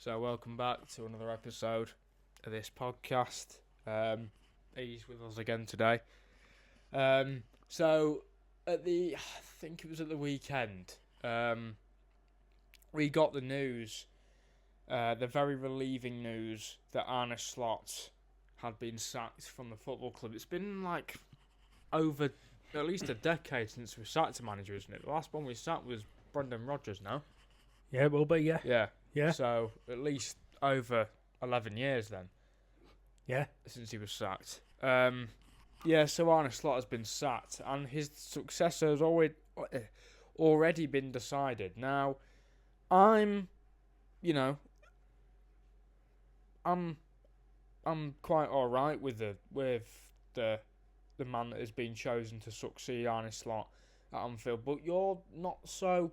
So welcome back to another episode of this podcast. He's with us again today. So I think it was at the weekend, we got the news, the very relieving news that Arne had been sacked from the football club. It's been like over at least a decade since we sacked a manager, isn't it? The last one we sacked was Brendan Rodgers, no? Yeah, it will be, yeah. Yeah. So at least over 11 years then. Yeah. Since he was sacked. So Arne Slot has been sacked and his successor has already been decided. Now, I'm quite alright with the man that has been chosen to succeed Arne Slot at Anfield, but you're not so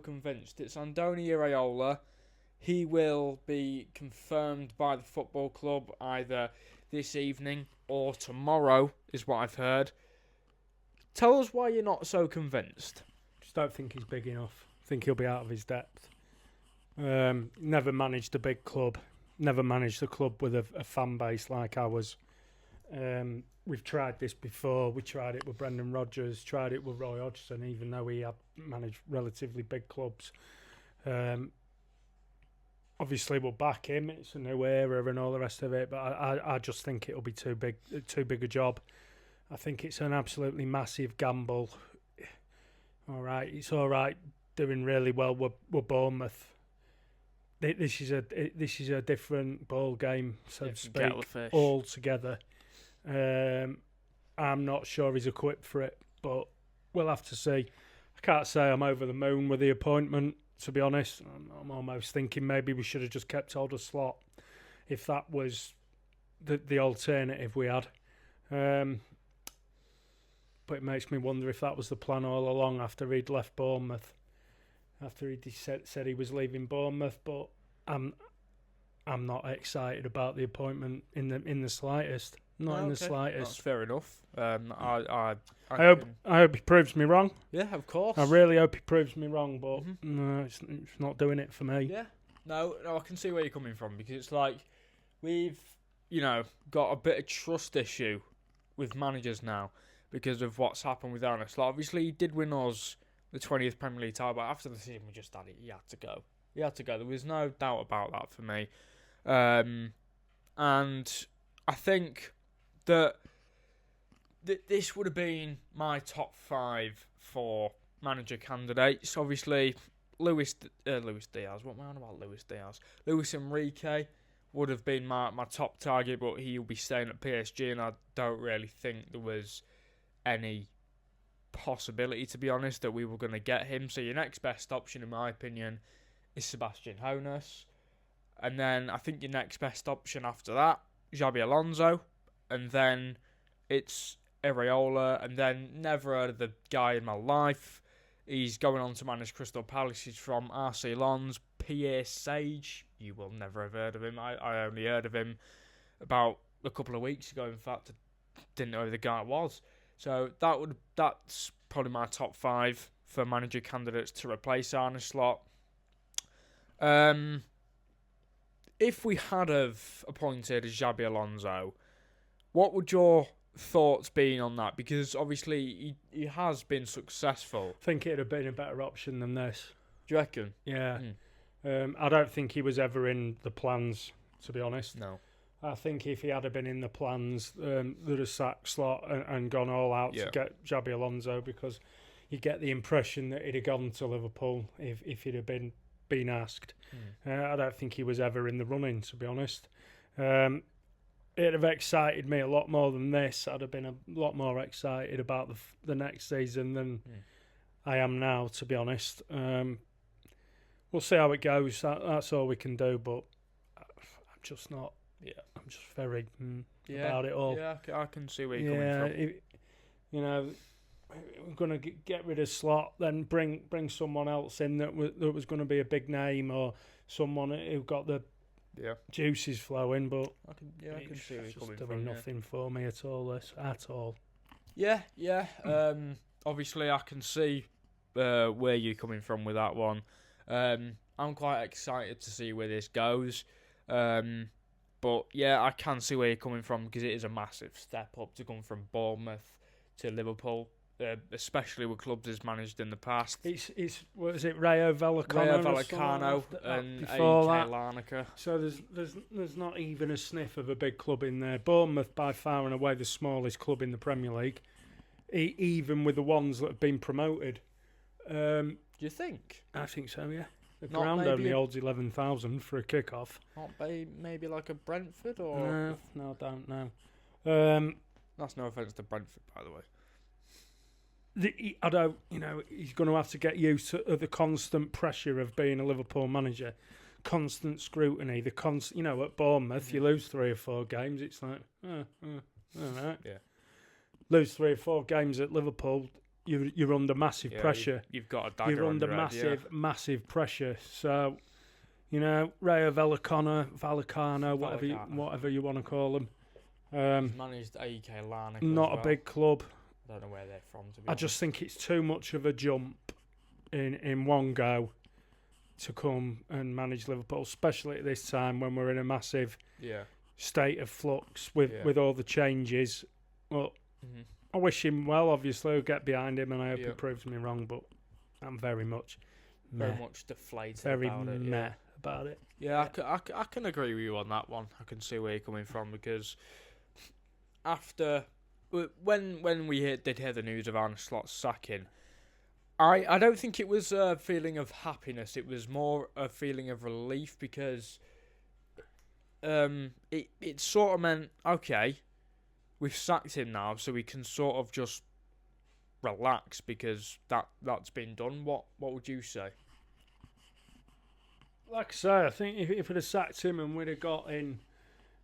convinced. It's Andoni Iraola. He will be confirmed by the football club either this evening or tomorrow, is what I've heard. Tell us why you're not so convinced. Just don't think he's big enough. I think he'll be out of his depth. Never managed a big club. Never managed a club with a fan base like ours. We've tried this before. We tried it with Brendan Rodgers, tried it with Roy Hodgson, even though he had managed relatively big clubs. Obviously, we'll back him. It's a new era and all the rest of it, but I just think it'll be too big a job. I think it's an absolutely massive gamble. All right, it's all right doing really well with Bournemouth. This is a different ball game, so to speak, altogether. I'm not sure he's equipped for it, but we'll have to see. I can't say I'm over the moon with the appointment, to be honest. I'm almost thinking maybe we should have just kept hold of Slot if that was the alternative we had. But it makes me wonder if that was the plan all along after he'd left Bournemouth. After he said he was leaving Bournemouth, but I'm not excited about the appointment in the slightest. Not in the slightest. That's fair enough. I hope he proves me wrong. Yeah, of course. I really hope he proves me wrong, but no, it's not doing it for me. Yeah. No, I can see where you're coming from, because it's like we've, got a bit of trust issue with managers now because of what's happened with Arne Slot. Obviously, he did win us the 20th Premier League title, but after the season we just had it, he had to go. There was no doubt about that for me. And I think that this would have been my top 5 for manager candidates. Obviously, Luis Diaz. What am I on about Luis Diaz? Luis Enrique would have been my top target, but he'll be staying at PSG, and I don't really think there was any possibility, to be honest, that we were going to get him. So your next best option, in my opinion, is Sebastian Hoeneß. And then I think your next best option after that, Xabi Alonso. And then it's Iraola. And then never heard of the guy in my life. He's going on to manage Crystal Palace. He's from RC Lens. Pierre Sage. You will never have heard of him. I only heard of him about a couple of weeks ago. In fact, I didn't know who the guy was. So that's probably my top 5 for manager candidates to replace Arne Slot. If we had have appointed Xabi Alonso, what would your thoughts be on that? Because obviously he has been successful. I think it'd have been a better option than this. Do you reckon? Yeah. I don't think he was ever in the plans, to be honest. No. I think if he had been in the plans, they'd have sacked Slot and gone all out to get Xabi Alonso, because you get the impression that he'd have gone to Liverpool if he'd have been asked. I don't think he was ever in the running, to be honest. It'd have excited me a lot more than this. I'd have been a lot more excited about the next season than I am now, to be honest. We'll see how it goes. That's all we can do, but I'm just not. Yeah, I'm just very about it all. Yeah, I can see where you're coming from. We're going to get rid of Slot, then bring someone else in that was going to be a big name, or someone who got the juices flowing. But I can see where you're coming doing from. Nothing for me at all. Yeah. Obviously, I can see where you're coming from with that one. I'm quite excited to see where this goes. But yeah, I can see where you're coming from because it is a massive step up to come from Bournemouth to Liverpool, especially with clubs he's managed in the past. It's what is it, Rayo Vallecano and AK Larnaca. So there's not even a sniff of a big club in there. Bournemouth by far and away the smallest club in the Premier League, even with the ones that have been promoted. Do you think? I think so, yeah. The ground only holds 11,000 for a kick-off. Not maybe like a Brentford or... No, I don't know. That's no offence to Brentford, by the way. I don't, he's going to have to get used to the constant pressure of being a Liverpool manager, constant scrutiny. At Bournemouth, you lose 3 or 4 games, it's like, all right. Yeah. Lose 3 or 4 games at Liverpool, you're under massive pressure. You've got a dagger. You're under massive pressure. So, Rayo Vallecano, whatever you want to call them. He's managed AK Larnaca. Not a big club. I don't know where they're from, to be honest. I honest. just think it's too much of a jump in one go to come and manage Liverpool, especially at this time when we're in a massive state of flux with all the changes. Well, I wish him well, obviously. I'll get behind him and I hope he proves me wrong, but I'm very much deflated about it. Yeah, I can agree with you on that one. I can see where you're coming from because after... When we did hear the news of Arne Slot's sacking, I don't think it was a feeling of happiness. It was more a feeling of relief because it sort of meant, okay, we've sacked him now, so we can sort of just relax because that's been done. What would you say? Like I say, I think if we'd have sacked him and we'd have got in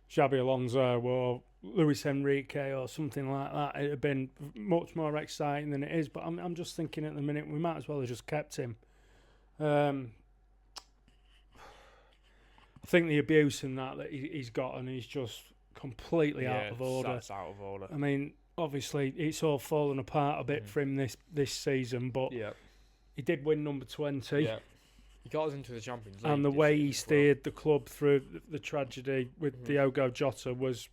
Xabi Alonso or Luis Enrique or something like that, it'd have been much more exciting than it is. But I'm just thinking at the minute we might as well have just kept him. I think the abuse in that he's gotten is just completely out of order. That's out of order. I mean, obviously it's all fallen apart a bit for him this season, but he did win number 20. Yeah. He got us into the Champions League. And the way he steered the club through the tragedy with Diogo Jota was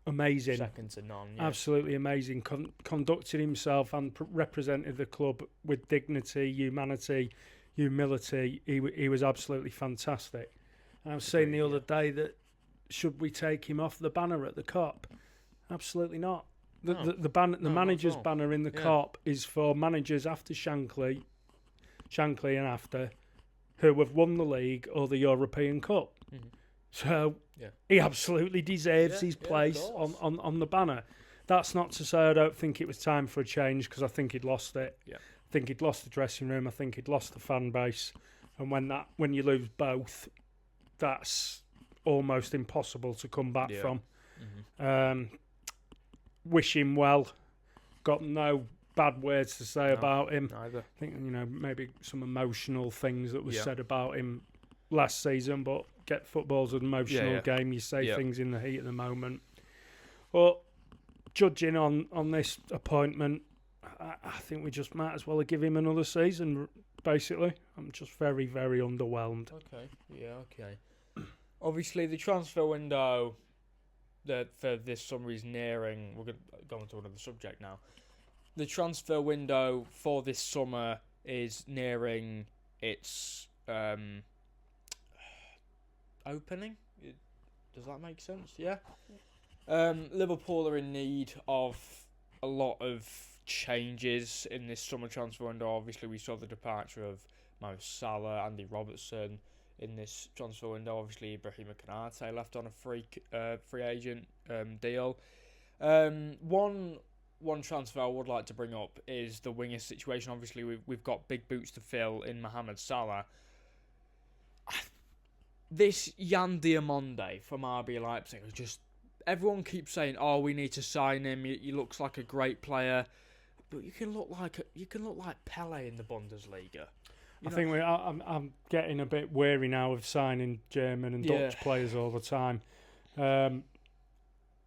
amazing. Second to none. Yeah. Absolutely amazing. Conducted himself and represented the club with dignity, humanity, humility. He was absolutely fantastic. And I was saying the other day that should we take him off the banner at the Kop? Absolutely not. The manager's banner in the Kop is for managers after Shankly and after, who have won the league or the European Cup. So he absolutely deserves his place on the banner. That's not to say I don't think it was time for a change, because I think he'd lost it. I think he'd lost the dressing room. I think he'd lost the fan base. And when you lose both, that's almost impossible to come back from. Wish him well. Got no bad words to say about him. Neither. I think maybe some emotional things that was said about him last season, but football's an emotional game. You say things in the heat of the moment. But judging on this appointment, I think we just might as well give him another season. Basically, I'm just very, very underwhelmed. Okay. Obviously, the transfer window for this summer is nearing. We're going to go on to another subject now. The transfer window for this summer is nearing its opening. Does that make sense? Yeah. Liverpool are in need of a lot of changes in this summer transfer window. Obviously, we saw the departure of Mo Salah, Andy Robertson in this transfer window. Obviously, Ibrahima Konate left on a free agent deal. One transfer I would like to bring up is the winger situation. Obviously, we've got big boots to fill in Mohamed Salah. This Jan Diamonde from RB Leipzig, everyone keeps saying, "Oh, we need to sign him. He looks like a great player," but you can look like Pele in the Bundesliga. I'm getting a bit wary now of signing German and Dutch players all the time.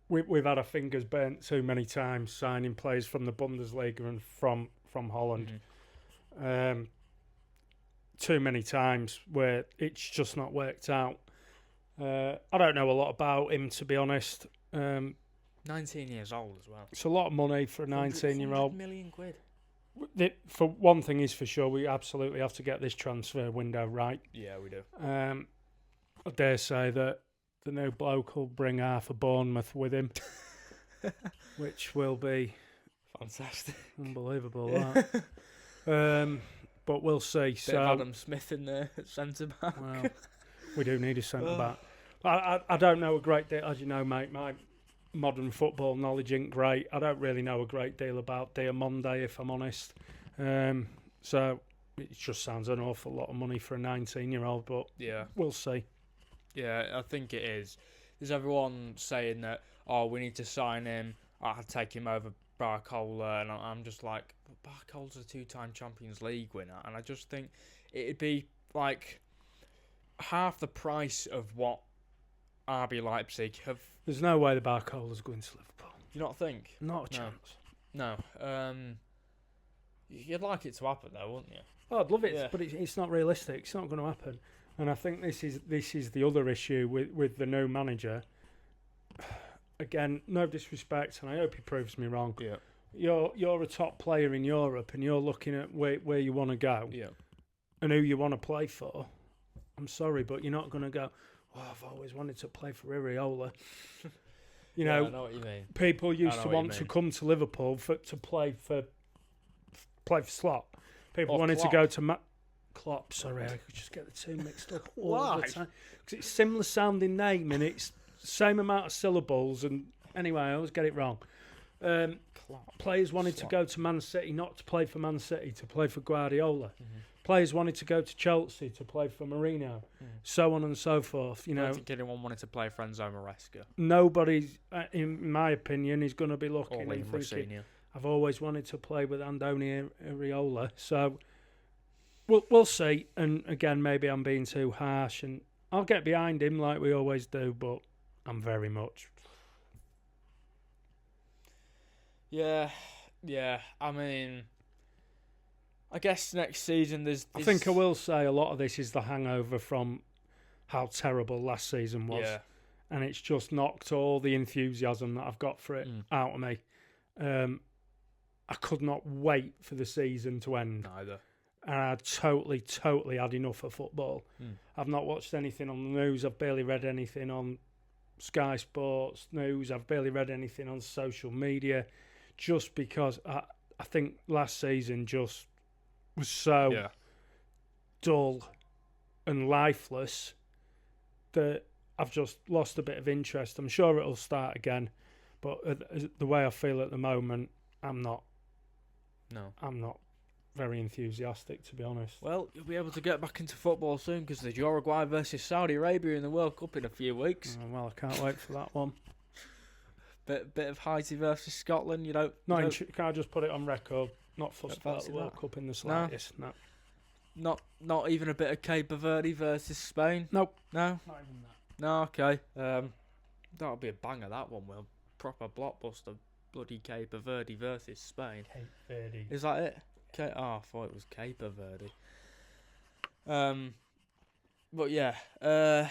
We've had our fingers burnt too many times signing players from the Bundesliga and from Holland. too many times where it's just not worked out. I don't know a lot about him, to be honest. 19 years old as well. It's a lot of money for a 19-year-old. £100 million. For one thing is for sure, we absolutely have to get this transfer window right. Yeah, we do. I dare say that the new bloke will bring half of Bournemouth with him, which will be fantastic, unbelievable. But we'll see. Bit of Adam Smith in there at centre back. Well, we do need a centre back. I don't know a great deal, as you know, mate. My modern football knowledge ain't great. I don't really know a great deal about Diamonde, if I'm honest. So it just sounds an awful lot of money for a 19-year-old, but yeah, we'll see. Yeah, I think it is. There's everyone saying that, we need to sign him. I'd take him over Barcola, and I'm just like, Barcola's a 2-time Champions League winner, and I just think it'd be like half the price of what RB Leipzig have. There's no way the Barcola's going to Liverpool. Do you not think? Not a chance. No. You'd like it to happen though, wouldn't you? Oh, I'd love it, but it's not realistic. It's not going to happen. And I think this is the other issue with the new manager. Again, no disrespect, and I hope he proves me wrong. Yeah. You're a top player in Europe, and you're looking at where you want to go, and who you want to play for. I'm sorry, but you're not going to go, I've always wanted to play for Iraola. I know what you mean. People used to want to come to Liverpool to play for Slot. People wanted to go to Klopp. Sorry, I could just get the two mixed up all the time because it's similar sounding name and it's same amount of syllables. And anyway, I always get it wrong. Players wanted to go to Man City, not to play for Man City, to play for Guardiola. Mm-hmm. Players wanted to go to Chelsea to play for Mourinho, so on and so forth. I don't think anyone wanted to play for Enzo Maresca. Nobody, in my opinion, is going to be looking and thinking, I've always wanted to play with Andoni Iraola. So we'll see. And again, maybe I'm being too harsh, and I'll get behind him like we always do, but I'm very much. Yeah. I mean, I guess next season there's. I think I will say a lot of this is the hangover from how terrible last season was. Yeah. And it's just knocked all the enthusiasm that I've got for it out of me. I could not wait for the season to end. Neither. And I totally had enough of football. I've not watched anything on the news. I've barely read anything on Sky Sports news. I've barely read anything on social media, just because I think last season just was so dull and lifeless that I've just lost a bit of interest. I'm sure it'll start again, but the way I feel at the moment, I'm not very enthusiastic, to be honest. Well, you'll be able to get back into football soon because there's Uruguay versus Saudi Arabia in the World Cup in a few weeks. Well, I can't wait for that one. Bit of Haiti versus Scotland, Can I just put it on record? Not fussed about the World Cup in the slightest. No. Not even a bit of Cape Verde versus Spain? Nope. No? Not even that. No, okay. That'll be a banger, that one, Will. Proper blockbuster. Bloody Cape Verde versus Spain. Cape Verde. Is that it? I thought it was Cape Verde. But yeah, I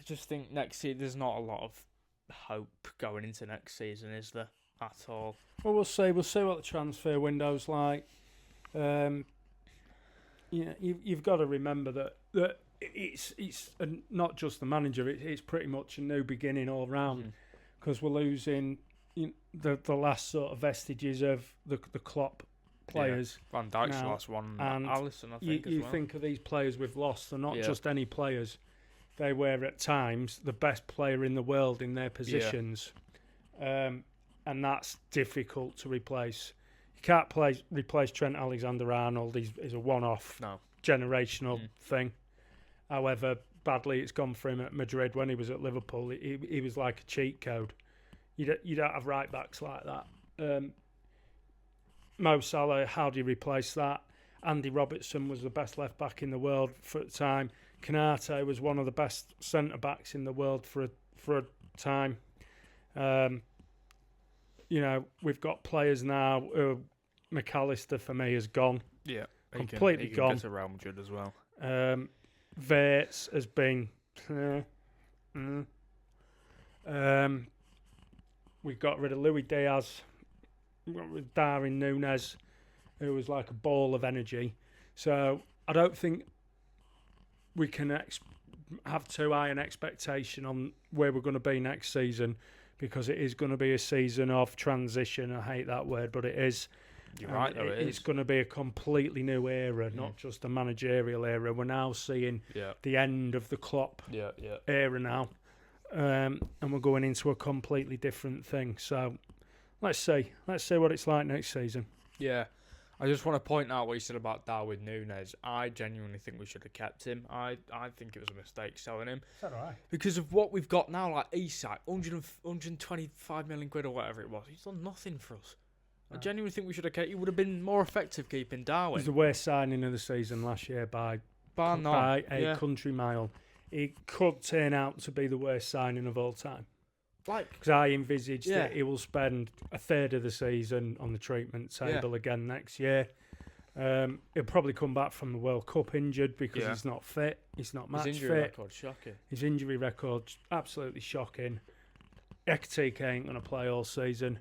just think next season there's not a lot of hope going into next season, is there, at all? Well, we'll see. We'll see what the transfer window's like. You've got to remember that it's not just the manager. It's pretty much a new beginning all round because we're losing the last sort of vestiges of the Klopp players. Van Dijk's the last one, and Alisson, I think, as well. You think of these players we've lost, they're not just any players. They were at times the best player in the world in their positions, and that's difficult to replace. You can't replace Trent Alexander-Arnold. He's a one-off, generational thing. However badly it's gone for him at Madrid when he was at Liverpool, he was like a cheat code. You don't have right backs like that. Mo Salah, how do you replace that? Andy Robertson was the best left back in the world for a time. Kanate was one of the best centre backs in the world for a time. We've got players now. McAllister for me is gone. Yeah, completely he can gone. Get to Real Madrid as well. Verts has been. We got rid of Luis Diaz. We got rid of Darwin Núñez, who was like a ball of energy. So I don't think we can have too high an expectation on where we're going to be next season, because it is going to be a season of transition. I hate that word, but it is. You're right, though. It's going to be a completely new era, not just a managerial era. We're now seeing the end of the Klopp era now, and we're going into a completely different thing. So let's see what it's like next season. Yeah. I just want to point out what you said about Darwin Núñez. I genuinely think we should have kept him. I think it was a mistake selling him. Is that right? Because of what we've got now, like Isak, 125 million quid or whatever it was. He's done nothing for us. I genuinely think we should have kept. He would have been more effective keeping Darwin. It was the worst signing of the season last year by a country mile. It could turn out to be the worst signing of all time. Because I envisage that he will spend a third of the season on the treatment table again next year. He'll probably come back from the World Cup injured because he's not fit. He's not match fit. His injury record's shocking. His injury record's absolutely shocking. Ekatike ain't going to play all season.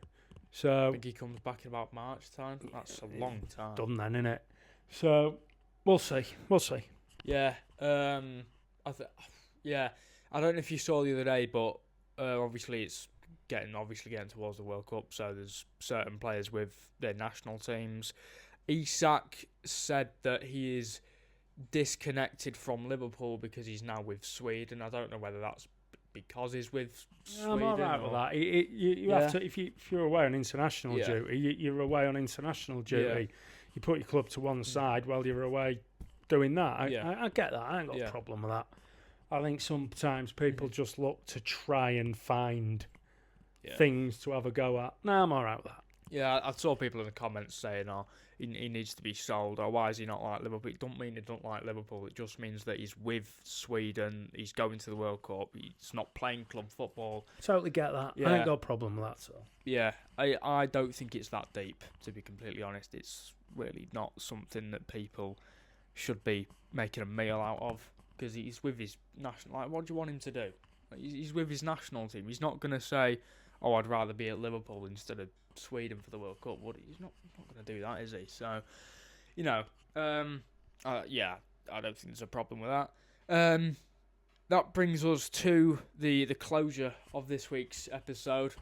So I think he comes back in about March time. That's a long time. Done then, innit? So we'll see. Yeah. I don't know if you saw the other day, but obviously it's getting towards the World Cup. So there's certain players with their national teams. Isak said that he is disconnected from Liverpool because he's now with Sweden. I don't know whether that's because he's with Sweden. I'm all right with that. You have to, if you're away on international duty, you're away on international duty. Yeah. You put your club to one side while you're away doing that. I get that. I ain't got a problem with that. I think sometimes people just look to try and find things to have a go at. No, I'm all right with that. Yeah, I saw people in the comments saying, he needs to be sold, or why is he not like Liverpool? It don't mean he don't like Liverpool. It just means that he's with Sweden, he's going to the World Cup, he's not playing club football. Totally get that. I ain't got a problem with that. So. Yeah, I don't think it's that deep, to be completely honest. It's really not something that people should be making a meal out of, because he's with his national... Like, what do you want him to do? He's with his national team. He's not going to say, I'd rather be at Liverpool instead of Sweden for the World Cup, would he? He's not going to do that, is he? So, I don't think there's a problem with that. That brings us to the closure of this week's episode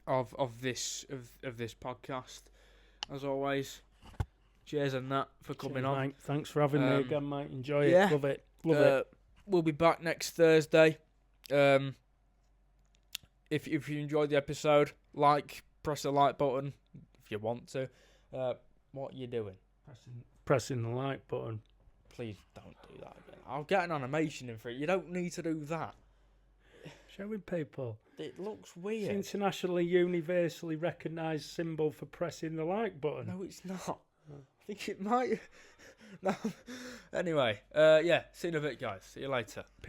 of this podcast. As always, cheers and that for coming on. Mate. Thanks for having me again, mate. Enjoy it. Love it. We'll be back next Thursday. If you enjoyed the episode, press the like button if you want to. What are you doing? Pressing the like button. Please don't do that again. I'll get an animation in for it. You don't need to do that. Showing people. It looks weird. It's internationally, universally recognised symbol for pressing the like button. No, it's not. I think it might. No. Anyway, see you in a bit, guys. See you later.